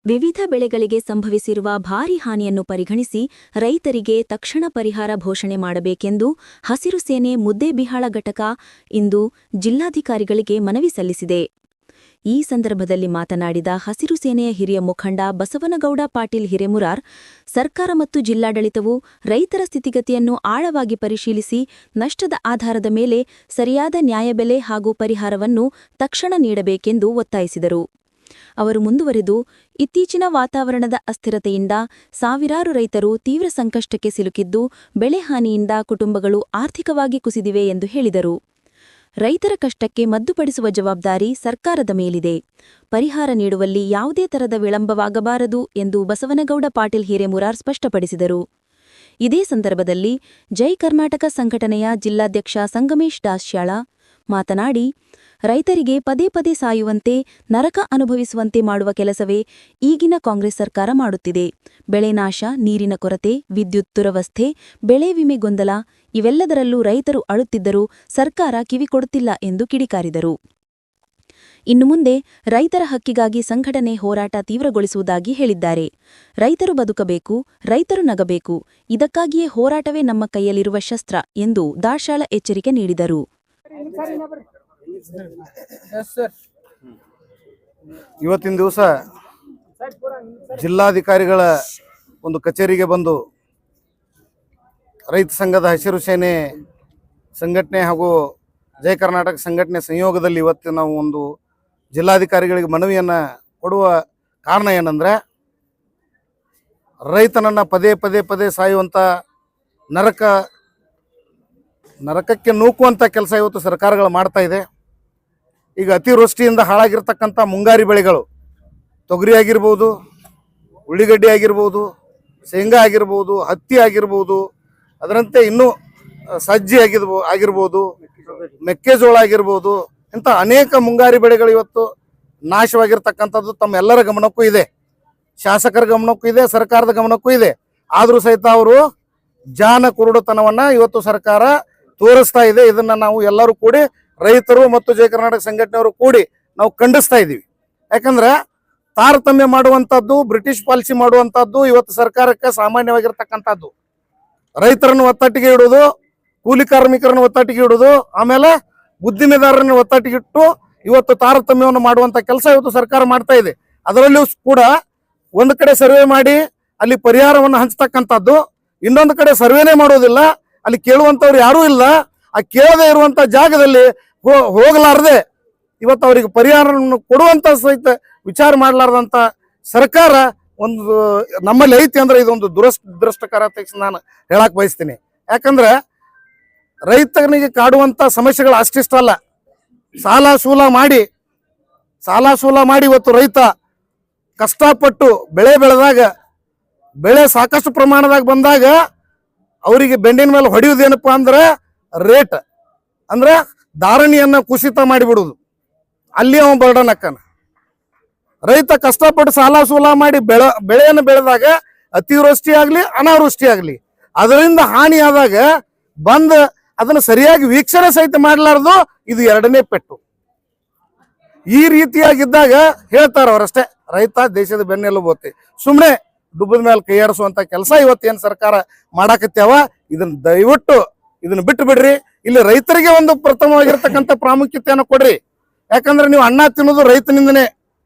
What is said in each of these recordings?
ವಿವಿಧ ಬೆಳೆಗಳಿಗೆ ಸಂಭವಿಸಿರುವ ಭಾರೀ ಹಾನಿಯನ್ನು ಪರಿಗಣಿಸಿ ರೈತರಿಗೆ ತಕ್ಷಣ ಪರಿಹಾರ ಘೋಷಣೆ ಮಾಡಬೇಕೆಂದು ಹಸಿರು ಸೇನೆ ಮುದ್ದೇಬಿಹಾಳ ಘಟಕ ಇಂದು ಜಿಲ್ಲಾಧಿಕಾರಿಗಳಿಗೆ ಮನವಿ ಸಲ್ಲಿಸಿದೆ. ಈ ಸಂದರ್ಭದಲ್ಲಿ ಮಾತನಾಡಿದ ಹಸಿರು ಸೇನೆಯ ಹಿರಿಯ ಮುಖಂಡ ಬಸವನಗೌಡ ಪಾಟೀಲ್ ಹಿರೇಮುರಾರ್, ಸರ್ಕಾರ ಮತ್ತು ಜಿಲ್ಲಾಡಳಿತವು ರೈತರ ಸ್ಥಿತಿಗತಿಯನ್ನು ಆಳವಾಗಿ ಪರಿಶೀಲಿಸಿ ನಷ್ಟದ ಆಧಾರದ ಮೇಲೆ ಸರಿಯಾದ ನ್ಯಾಯಬೆಲೆ ಹಾಗೂ ಪರಿಹಾರವನ್ನು ತಕ್ಷಣ ನೀಡಬೇಕೆಂದು ಒತ್ತಾಯಿಸಿದರು. ಅವರು ಮುಂದುವರೆದು, ಇತ್ತೀಚಿನ ವಾತಾವರಣದ ಅಸ್ಥಿರತೆಯಿಂದ ಸಾವಿರಾರು ರೈತರು ತೀವ್ರ ಸಂಕಷ್ಟಕ್ಕೆ ಸಿಲುಕಿದ್ದು, ಬೆಳೆ ಹಾನಿಯಿಂದ ಕುಟುಂಬಗಳು ಆರ್ಥಿಕವಾಗಿ ಕುಸಿದಿವೆ ಎಂದು ಹೇಳಿದರು. ರೈತರ ಕಷ್ಟಕ್ಕೆ ಮದ್ದುಪಡಿಸುವ ಜವಾಬ್ದಾರಿ ಸರ್ಕಾರದ ಮೇಲಿದೆ. ಪರಿಹಾರ ನೀಡುವಲ್ಲಿ ಯಾವುದೇ ತರದ ವಿಳಂಬವಾಗಬಾರದು ಎಂದು ಬಸವನಗೌಡ ಪಾಟೀಲ್ ಹಿರೇಮುರಾರ್ ಸ್ಪಷ್ಟಪಡಿಸಿದರು. ಇದೇ ಸಂದರ್ಭದಲ್ಲಿ ಜೈ ಕರ್ನಾಟಕ ಸಂಘಟನೆಯ ಜಿಲ್ಲಾಧ್ಯಕ್ಷ ಸಂಗಮೇಶ್ ದಾಸ್ಯಾಳ ಮಾತನಾಡಿ, ರೈತರಿಗೆ ಪದೇ ಪದೇ ಸಾಯುವಂತೆ, ನರಕ ಅನುಭವಿಸುವಂತೆ ಮಾಡುವ ಕೆಲಸವೇ ಈಗಿನ ಕಾಂಗ್ರೆಸ್ ಸರ್ಕಾರ ಮಾಡುತ್ತಿದೆ. ಬೆಳೆ ನಾಶ, ನೀರಿನ ಕೊರತೆ, ವಿದ್ಯುತ್ ದುರವಸ್ಥೆ, ಬೆಳೆ ವಿಮೆ ಗೊಂದಲ ಇವೆಲ್ಲದರಲ್ಲೂ ರೈತರು ಅಳುತ್ತಿದ್ದರೂ ಸರ್ಕಾರ ಕಿವಿಕೊಡುತ್ತಿಲ್ಲ ಎಂದು ಕಿಡಿಕಾರಿದರು. ಇನ್ನು ಮುಂದೆ ರೈತರ ಹಕ್ಕಿಗಾಗಿ ಸಂಘಟನೆ ಹೋರಾಟ ತೀವ್ರಗೊಳಿಸುವುದಾಗಿ ಹೇಳಿದ್ದಾರೆ. ರೈತರು ಬದುಕಬೇಕು, ರೈತರು ನಗಬೇಕು, ಇದಕ್ಕಾಗಿಯೇ ಹೋರಾಟವೇ ನಮ್ಮ ಕೈಯಲ್ಲಿರುವ ಶಸ್ತ್ರ ಎಂದು ದಾಶಾಳ ಎಚ್ಚರಿಕೆ ನೀಡಿದರು. ಇವತ್ತಿನ ದಿವಸ ಜಿಲ್ಲಾಧಿಕಾರಿಗಳ ಒಂದು ಕಚೇರಿಗೆ ಬಂದು ರೈತ ಸಂಘದ ಹಸಿರು ಸೇನೆ ಸಂಘಟನೆ ಹಾಗೂ ಜಯ ಕರ್ನಾಟಕ ಸಂಘಟನೆ ಸಂಯೋಗದಲ್ಲಿ ಇವತ್ತು ನಾವು ಒಂದು ಜಿಲ್ಲಾಧಿಕಾರಿಗಳಿಗೆ ಮನವಿಯನ್ನು ಕೊಡುವ ಕಾರಣ ಏನಂದರೆ, ರೈತನನ್ನು ಪದೇ ಪದೇ ಪದೇ ಸಾಯುವಂಥ ನರಕಕ್ಕೆ ನೂಕುವಂಥ ಕೆಲಸ ಇವತ್ತು ಸರ್ಕಾರಗಳು ಮಾಡ್ತಾ ಇದೆ. ಈಗ ಅತಿವೃಷ್ಟಿಯಿಂದ ಹಾಳಾಗಿರ್ತಕ್ಕಂಥ ಮುಂಗಾರಿ ಬೆಳೆಗಳು, ತೊಗರಿ ಆಗಿರ್ಬೋದು, ಉಳ್ಳಿಗಡ್ಡೆ ಆಗಿರ್ಬೋದು, ಶೇಂಗಾ ಆಗಿರ್ಬೋದು, ಹತ್ತಿ ಆಗಿರ್ಬೋದು, ಅದರಂತೆ ಇನ್ನೂ ಸಜ್ಜಿ ಆಗಿರ್ಬೋದು, ಮೆಕ್ಕೆಜೋಳ ಆಗಿರ್ಬೋದು, ಇಂಥ ಅನೇಕ ಮುಂಗಾರಿ ಬೆಳೆಗಳು ಇವತ್ತು ನಾಶವಾಗಿರ್ತಕ್ಕಂಥದ್ದು ತಮ್ಮೆಲ್ಲರ ಗಮನಕ್ಕೂ ಇದೆ, ಶಾಸಕರ ಗಮನಕ್ಕೂ ಇದೆ, ಸರ್ಕಾರದ ಗಮನಕ್ಕೂ ಇದೆ. ಆದರೂ ಸಹಿತ ಅವರು ಜಾನ ಕುರುಡುತನವನ್ನು ಇವತ್ತು ಸರ್ಕಾರ ತೋರಿಸ್ತಾ ಇದೆ. ಇದನ್ನು ನಾವು ಎಲ್ಲರೂ ಕೂಡಿ, ರೈತರು ಮತ್ತು ಜಯ ಕರ್ನಾಟಕ ಸಂಘಟನೆಯವರು ಕೂಡಿ ನಾವು ಖಂಡಿಸ್ತಾ ಇದ್ದೀವಿ. ಯಾಕಂದ್ರೆ ತಾರತಮ್ಯ ಮಾಡುವಂಥದ್ದು, ಬ್ರಿಟಿಷ್ ಪಾಲಿಸಿ ಮಾಡುವಂಥದ್ದು ಇವತ್ತು ಸರ್ಕಾರಕ್ಕೆ ಸಾಮಾನ್ಯವಾಗಿರ್ತಕ್ಕಂಥದ್ದು. ರೈತರನ್ನು ಒತ್ತಟ್ಟಿಗೆ ಇಡೋದು, ಕೂಲಿ ಕಾರ್ಮಿಕರನ್ನು ಒತ್ತಟ್ಟಿಗೆ ಇಡೋದು, ಆಮೇಲೆ ಉದ್ದಿಮೆದಾರರನ್ನು ಒತ್ತಟ್ಟಿಗಿಟ್ಟು ಇವತ್ತು ತಾರತಮ್ಯವನ್ನು ಮಾಡುವಂಥ ಕೆಲಸ ಇವತ್ತು ಸರ್ಕಾರ ಮಾಡ್ತಾ ಇದೆ. ಅದರಲ್ಲೂ ಕೂಡ ಒಂದು ಕಡೆ ಸರ್ವೆ ಮಾಡಿ ಅಲ್ಲಿ ಪರಿಹಾರವನ್ನು ಹಂಚ್ತಕ್ಕಂಥದ್ದು, ಇನ್ನೊಂದು ಕಡೆ ಸರ್ವೆನೇ ಮಾಡೋದಿಲ್ಲ, ಅಲ್ಲಿ ಕೇಳುವಂಥವ್ರು ಯಾರೂ ಇಲ್ಲ. ಆ ಕೇಳದೇ ಇರುವಂಥ ಜಾಗದಲ್ಲಿ ಹೋಗಲಾರದೆ ಇವತ್ತು ಅವರಿಗೆ ಪರಿಹಾರವನ್ನು ಕೊಡುವಂಥ ಸಹಿತ ವಿಚಾರ ಮಾಡಲಾರ್ದಂಥ ಸರ್ಕಾರ ಒಂದು ನಮ್ಮಲ್ಲಿ ಐತಿ ಅಂದ್ರೆ ಇದೊಂದು ದುರದೃಷ್ಟಕರ ಅಂತ ನಾನು ಹೇಳಕ್ ಬಯಸ್ತೀನಿ. ಯಾಕಂದ್ರೆ ರೈತನಿಗೆ ಕಾಡುವಂಥ ಸಮಸ್ಯೆಗಳು ಅಷ್ಟಿಷ್ಟ ಅಲ್ಲ. ಸಾಲ ಸೂಲ ಮಾಡಿ ಇವತ್ತು ರೈತ ಕಷ್ಟಪಟ್ಟು ಬೆಳೆ ಬೆಳೆದಾಗ, ಬೆಳೆ ಸಾಕಷ್ಟು ಪ್ರಮಾಣದಾಗ ಬಂದಾಗ ಅವರಿಗೆ ಬೆಂಡಿನ ಮೇಲೆ ಹೊಡೆಯುವುದೇನಪ್ಪ ಅಂದ್ರೆ ರೇಟ್, ಅಂದ್ರೆ ಧಾರಣೆಯನ್ನ ಕುಸಿತ ಮಾಡಿಬಿಡುವುದು. ಅಲ್ಲಿ ಅವ ಬರ್ಡನ್ ಅಕ್ಕನ. ರೈತ ಕಷ್ಟಪಟ್ಟು ಸಾಲ ಸೂಲ ಮಾಡಿ ಬೆಳೆಯನ್ನು ಬೆಳೆದಾಗ ಅತಿವೃಷ್ಟಿ ಆಗಲಿ ಅನಾವೃಷ್ಟಿ ಆಗಲಿ ಅದರಿಂದ ಹಾನಿ ಆದಾಗ ಬಂದು ಅದನ್ನು ಸರಿಯಾಗಿ ವೀಕ್ಷಣೆ ಸಹಿತ ಮಾಡಲಾರದು, ಇದು ಎರಡನೇ ಪೆಟ್ಟು. ಈ ರೀತಿಯಾಗಿದ್ದಾಗ ಹೇಳ್ತಾರ ಅವರಷ್ಟೇ, ರೈತ ದೇಶದ ಬೆನ್ನೆಲುಬು. ಸುಮ್ಮನೆ ಡುಬ್ಬದ ಮೇಲೆ ಕೈಯಾಡಿಸುವಂತ ಕೆಲಸ ಇವತ್ತೇನು ಸರ್ಕಾರ ಮಾಡಾಕತ್ಯಾವ, ಇದನ್ನ ದಯವಿಟ್ಟು ಇದನ್ನ ಬಿಟ್ಟು ಬಿಡ್ರಿ. ಇಲ್ಲಿ ರೈತರಿಗೆ ಒಂದು ಪ್ರಥಮವಾಗಿರ್ತಕ್ಕಂಥ ಪ್ರಾಮುಖ್ಯತೆಯನ್ನು ಕೊಡ್ರಿ. ಯಾಕಂದ್ರೆ ನೀವು ಅನ್ನ ತಿನ್ನೋದು ರೈತನಿಂದನೇ.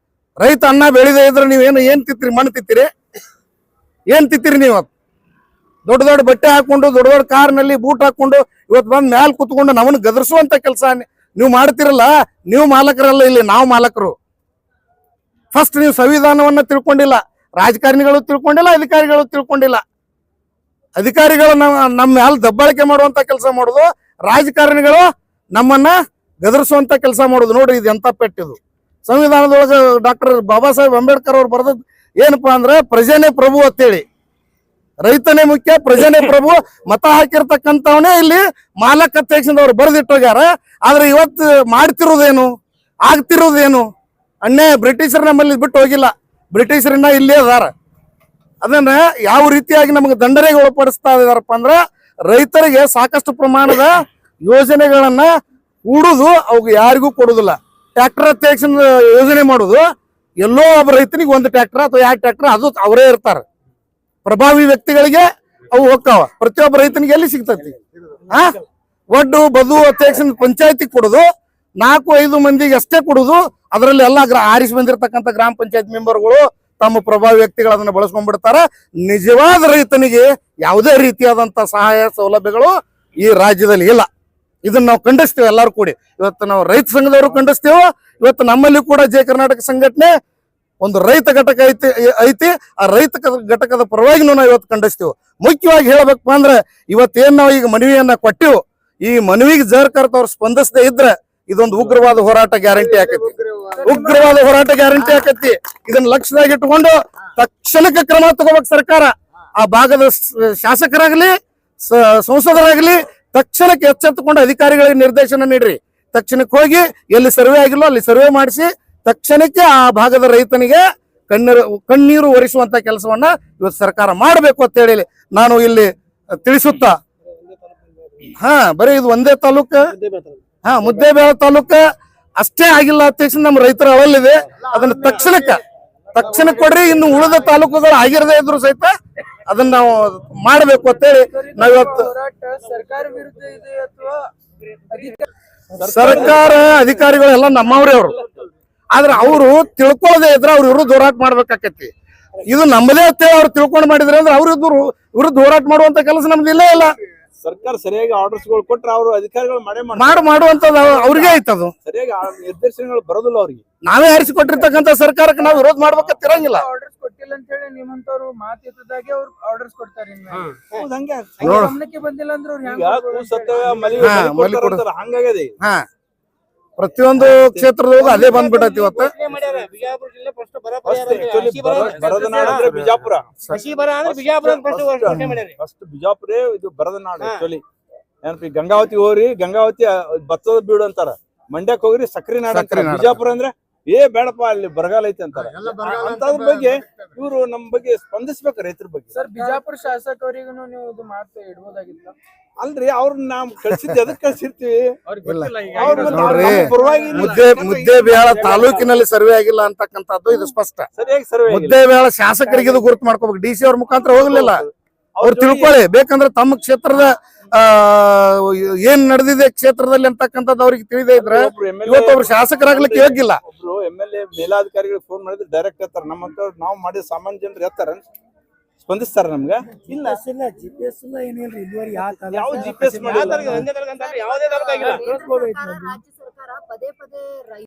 ರೈತ ಅನ್ನ ಬೆಳೆದೇ ಇದ್ರೆ ನೀವೇನು ಏನ್ ತಿತ್ತೀರಿ? ಮಣ್ಣು ತಿತ್ತೀರಿ? ಏನ್ ತಿತ್ತೀರಿ? ನೀವು ದೊಡ್ಡ ದೊಡ್ಡ ಬಟ್ಟೆ ಹಾಕೊಂಡು, ದೊಡ್ಡ ದೊಡ್ಡ ಕಾರ್ನಲ್ಲಿ ಬೂಟ್ ಹಾಕೊಂಡು ಇವತ್ತು ಬಂದು ಮ್ಯಾಲ ಕೂತ್ಕೊಂಡು ನಮ್ಮನ್ನು ಗದರಿಸುವಂತ ಕೆಲಸ ನೀವು ಮಾಡ್ತಿರಲ್ಲ. ನೀವು ಮಾಲಕರಲ್ಲ, ಇಲ್ಲಿ ನಾವು ಮಾಲಕರು. ಫಸ್ಟ್ ನೀವು ಸಂವಿಧಾನವನ್ನ ತಿಳ್ಕೊಂಡಿಲ್ಲ, ರಾಜಕಾರಣಿಗಳು ತಿಳ್ಕೊಂಡಿಲ್ಲ, ಅಧಿಕಾರಿಗಳು ತಿಳ್ಕೊಂಡಿಲ್ಲ. ಅಧಿಕಾರಿಗಳು ನಮ್ಮ ಮ್ಯಾಲ ದಬ್ಬಾಳಿಕೆ ಮಾಡುವಂತ ಕೆಲಸ ಮಾಡೋದು, ರಾಜಕಾರಣಿಗಳು ನಮ್ಮನ್ನ ಗದರಿಸುವಂತ ಕೆಲಸ ಮಾಡೋದು. ನೋಡ್ರಿ ಇದು ಎಂತ ಪೆಟ್ಟಿದು. ಸಂವಿಧಾನದೊಳಗೆ ಡಾಕ್ಟರ್ ಬಾಬಾ ಸಾಹೇಬ್ ಅಂಬೇಡ್ಕರ್ ಅವ್ರು ಬರೆದದ್ದು ಏನಪ್ಪಾ ಅಂದ್ರೆ, ಪ್ರಜೆನೇ ಪ್ರಭು ಅಂತೇಳಿ. ರೈತನೇ ಮುಖ್ಯ, ಪ್ರಜೆನೇ ಪ್ರಭು. ಮತ ಹಾಕಿರ್ತಕ್ಕಂಥವನೇ ಇಲ್ಲಿ ಮಾಲಕ ಅಧ್ಯಕ್ಷದವ್ರು ಬರೆದಿಟ್ಟೋಗ್ಯಾರ. ಆದ್ರೆ ಇವತ್ತು ಮಾಡ್ತಿರೋದೇನು, ಆಗ್ತಿರೋದೇನು ಅನ್ಯಾಯ. ಬ್ರಿಟಿಷರ್ ನಮ್ಮಲ್ಲಿ ಬಿಟ್ಟು ಹೋಗಿಲ್ಲ, ಬ್ರಿಟಿಷರನ್ನ ಇಲ್ಲೇ ಅದಾರ. ಅದನ್ನ ಯಾವ ರೀತಿಯಾಗಿ ನಮಗೆ ದಂಡನೆಗೆ ಒಳಪಡಿಸ್ತಾ ಇದಾರಪ್ಪ ಅಂದ್ರೆ, ರೈತರಿಗೆ ಸಾಕಷ್ಟು ಪ್ರಮಾಣದ ಯೋಜನೆಗಳನ್ನ ಹೂಡುದು, ಅವು ಯಾರಿಗೂ ಕೊಡುದಿಲ್ಲ. ಟ್ರ್ಯಾಕ್ಟರ್ ಅಧ್ಯಕ್ಷ ಯೋಜನೆ ಮಾಡುದು, ಎಲ್ಲೋ ಒಬ್ಬ ರೈತನಿಗೆ ಒಂದು ಟ್ರ್ಯಾಕ್ಟರ್ ಅಥವಾ 2 ಟ್ರ್ಯಾಕ್ಟರ್ ಅದು ಅವರೇ ಇರ್ತಾರ. ಪ್ರಭಾವಿ ವ್ಯಕ್ತಿಗಳಿಗೆ ಅವು ಹೋಗ್ತಾವ. ಪ್ರತಿಯೊಬ್ಬ ರೈತನಿಗೆ ಎಲ್ಲಿ ಸಿಗ್ತತಿ? ಒಡ್ಡು ಬದು ಅಧ್ಯಕ್ಷ ಪಂಚಾಯತಿ ಕೊಡುದು, 4-5 ಮಂದಿಗೆ ಅಷ್ಟೇ ಕೊಡುದು. ಅದರಲ್ಲಿ ಎಲ್ಲ ಆರಿಸಿ ಬಂದಿರತಕ್ಕಂಥ ಗ್ರಾಮ ಪಂಚಾಯತ್ ಮೆಂಬರ್ಗಳು ತಮ್ಮ ಪ್ರಭಾವಿ ವ್ಯಕ್ತಿಗಳು ಅದನ್ನ ಬಳಸ್ಕೊಂಡ್ಬಿಡ್ತಾರ. ನಿಜವಾದ ರೈತನಿಗೆ ಯಾವುದೇ ರೀತಿಯಾದಂತ ಸಹಾಯ ಸೌಲಭ್ಯಗಳು ಈ ರಾಜ್ಯದಲ್ಲಿ ಇಲ್ಲ. ಇದನ್ನ ನಾವು ಖಂಡಿಸ್ತೇವೆ ಎಲ್ಲರೂ ಕೂಡಿ. ಇವತ್ತು ನಾವು ರೈತ ಸಂಘದವರು ಖಂಡಿಸ್ತೇವೆ. ಇವತ್ತು ನಮ್ಮಲ್ಲಿ ಕೂಡ ಜಯ ಕರ್ನಾಟಕ ಸಂಘಟನೆ ಒಂದು ರೈತ ಘಟಕ ಐತಿ. ಆ ರೈತ ಘಟಕದ ಪರವಾಗಿನೂ ನಾವು ಇವತ್ತು ಖಂಡಿಸ್ತೇವೆ. ಮುಖ್ಯವಾಗಿ ಹೇಳ್ಬೇಕಪ್ಪ ಅಂದ್ರೆ ಇವತ್ತೇನ್ ನಾವು ಈಗ ಮನವಿಯನ್ನ ಕೊಟ್ಟಿವು, ಈ ಮನವಿಗೆ ಜರ್ಕರ್ತವ್ರು ಸ್ಪಂದಿಸದೇ ಇದ್ರೆ ಇದೊಂದು ಉಗ್ರವಾದ ಹೋರಾಟ ಗ್ಯಾರಂಟಿ ಆಕತಿ. ಉಗ್ರವಾದ ಹೋರಾಟ ಗ್ಯಾರಂಟಿ ಆಕತಿ. ಇದನ್ನ ಲಕ್ಷ್ಯದಾಗ ಇಟ್ಟುಕೊಂಡು ತಕ್ಷಣಕ್ಕೆ ಕ್ರಮ ತಗೋಬೇಕು ಸರ್ಕಾರ. ಆ ಭಾಗದ ಶಾಸಕರಾಗ್ಲಿ ಸಂಸದರಾಗ್ಲಿ ತಕ್ಷಣಕ್ಕೆ ಎಚ್ಚೆತ್ತುಕೊಂಡು ಅಧಿಕಾರಿಗಳಿಗೆ ನಿರ್ದೇಶನ ನೀಡ್ರಿ. ತಕ್ಷಣಕ್ಕೆ ಹೋಗಿ ಎಲ್ಲಿ ಸರ್ವೆ ಆಗಿಲ್ಲೋ ಅಲ್ಲಿ ಸರ್ವೆ ಮಾಡಿಸಿ ತಕ್ಷಣಕ್ಕೆ ಆ ಭಾಗದ ರೈತನಿಗೆ ಕಣ್ಣೀರು ಒರೆಸುವಂತ ಕೆಲಸವನ್ನ ಇವತ್ತು ಸರ್ಕಾರ ಮಾಡಬೇಕು ಅಂತ ಹೇಳಿ ನಾನು ಇಲ್ಲಿ ತಿಳಿಸುತ್ತಾ, ಬರೀ ಇದು ಒಂದೇ ತಾಲೂಕು, ಮುದ್ದೇಬೇಳ ತಾಲೂಕು ಅಷ್ಟೇ ಆಗಿಲ್ಲ ಅಧ್ಯಕ್ಷ. ನಮ್ಮ ರೈತರ ಅಳಲಿದೆ, ಅದನ್ನ ತಕ್ಷಣ ಕೊಡ್ರಿ. ಇನ್ನು ಉಳಿದ ತಾಲೂಕುಗಳು ಆಗಿರದೇ ಇದ್ರು ಸಹಿತ ಅದನ್ನ ನಾವು ಮಾಡಬೇಕು ಅಂತೇಳಿ ನಾವಿವತ್ತು ಸರ್ಕಾರ ಅಧಿಕಾರಿಗಳೆಲ್ಲ ನಮ್ಮವ್ರೆ ಅವರು. ಆದ್ರೆ ಅವರು ತಿಳ್ಕೊಳ್ಳದೆ ಇದ್ರೆ ಅವ್ರ ವಿರುದ್ಧ ಹೋರಾಟ ಮಾಡ್ಬೇಕಾಕತಿ. ಇದು ನಮ್ಮದೇ ಅಂತೇಳಿ ಅವ್ರು ತಿಳ್ಕೊಂಡು ಮಾಡಿದ್ರೆ ಅಂದ್ರೆ ಅವ್ರ ವಿರುದ್ಧ ಹೋರಾಟ ಮಾಡುವಂತ ಕೆಲಸ ನಮ್ದು ಇಲ್ಲೇ ಇಲ್ಲ. ಸರ್ಕಾರ ಸರಿಯಾಗಿ ಆರ್ಡರ್ಸ್ ಗಳು ಕೊಟ್ರೆ ಅವರು ಅಧಿಕಾರಿಗಳು ಮಾಡುವಂತದ್ದು ಅವ್ರಿಗೆ ಐತದು. ಸರಿಯಾಗಿ ನಿರ್ದೇಶನಗಳು ಬರೋದಿಲ್ಲ ಅವ್ರಿಗೆ. ನಾವೇ ಆರಿಸಿ ಕೊಟ್ಟಿರ್ತಕ್ಕಂಥ ಸರ್ಕಾರಕ್ಕೆ ನಾವು ವಿರೋಧ ಮಾಡ್ಬೇಕಂತ ಇರಂಗಿಲ್ಲ. ಆರ್ಡರ್ಸ್ ಕೊಟ್ಟಿಲ್ಲ ಅಂತ ಹೇಳಿ ನಿಮ್ಮಂತವ್ರು ಮಾತಿದ್ದಾಗೆ ಅವ್ರು ಆರ್ಡರ್ಸ್ ಕೊಡ್ತಾರೆ. ಗಮನಕ್ಕೆ ಬಂದಿಲ್ಲ ಅಂದ್ರೆ ಹಂಗಾಗಿದೆ. ಪ್ರತಿಯೊಂದು ಕ್ಷೇತ್ರದೊಳಗೂ ಅದೇ ಬಂದ್ಬಿಟ್ಟೈತಿ ಇವತ್ತು. ಬರದ ನಾಡು ಅಂದ್ರೆ ಬಿಜಾಪುರ. ಫಸ್ಟ್ ಬಿಜಾಪುರೇ ಇದು ಬರದ ನಾಡು ಆಕ್ಚುಲಿ. ಏನಪ್ಪ ಗಂಗಾವತಿ ಹೋಗ್ರಿ, ಗಂಗಾವತಿ ಭತ್ತದ ಬೀಡು ಅಂತಾರ. ಮಂಡ್ಯಕ್ ಹೋಗ್ರಿ ಸಕ್ರಿ ನಾಡು ಅಂತಾರ. ಬಿಜಾಪುರ ಅಂದ್ರೆ ಬೇಡಪ್ಪ ಅಲ್ಲಿ ಬರಗಾಲ ಐತಿ ಅಂತಾರ. ಅಂತದ್ರ ಬಗ್ಗೆ ಇವರು ನಮ್ ಬಗ್ಗೆ ಸ್ಪಂದಿಸ್ಬೇಕು ರೈತರ ಬಗ್ಗೆ. ಸರ್, ಬಿಜಾಪುರ ಶಾಸಕರಿಗೂ ನೀವು ಇದು ಮಾತು ಇಡ್ಬೋದಾಗಿತ್ತು ಅಲ್ರಿ. ಅವ್ರನ್ನ ನಾವ್ ಕಳ್ಸಿದ್ವಿ, ಅದಕ್ಕೆ ಕಳ್ಸಿರ್ತೀವಿ. ಮುದ್ದೇಬೇಳ ತಾಲೂಕಿನಲ್ಲಿ ಸರ್ವೆ ಆಗಿಲ್ಲ ಅಂತಕ್ಕಂಥದ್ದು ಇದು ಸ್ಪಷ್ಟ. ಸರಿಯಾಗಿ ಸರ್ವೆ ಮುದ್ದೇಬೇಳ ಶಾಸಕರಿಗೆ ಇದು ಗುರುತು ಮಾಡ್ಕೋಬೇಕು. ಡಿ ಸಿ ಅವ್ರ ಮುಖಾಂತರ ಹೋಗ್ಲಿಲ್ಲ. ಅವ್ರು ತಿಳ್ಕೊಳ್ಳಿ, ಬೇಕಂದ್ರೆ ತಮ್ಮ ಕ್ಷೇತ್ರದ ಏನ್ ನಡೆದಿದೆ ಕ್ಷೇತ್ರದಲ್ಲಿ ಅಂತಕ್ಕಂಥದ್ದು ಅವ್ರಿಗೆ ತಿಳಿದೇ ಇದ್ರೆ ಇವತ್ತು ಅವ್ರು ಶಾಸಕರಾಗ್ಲಿಕ್ಕೆ ಯೋಗ್ಯಿಲ್ಲ. ಒಬ್ರು MLA ಮೇಲಾಧಿಕಾರಿಗಳಿಗೆ ಫೋನ್ ಮಾಡಿದ್ರೆ ಡೈರೆಕ್ಟ್ ಹೇಳ್ತಾರ. ನಮ್ಮಂತ ನಾವು ಮಾಡಿದ ಸಾಮಾನ್ಯ ಜನರು ಹೇಳ್ತಾರ, ಸ್ಪಂದಿಸ್ತಾರ ನಮ್ಗ. ಇಲ್ಲ GPS ಏನಿಲ್ರಿ ಇದುವರೆಗೆ. ಯಾವ GPS ಮಾಡಿಲ್ಲ. ರಾಜ್ಯ ಸರ್ಕಾರ ಪದೇ ಪದೇ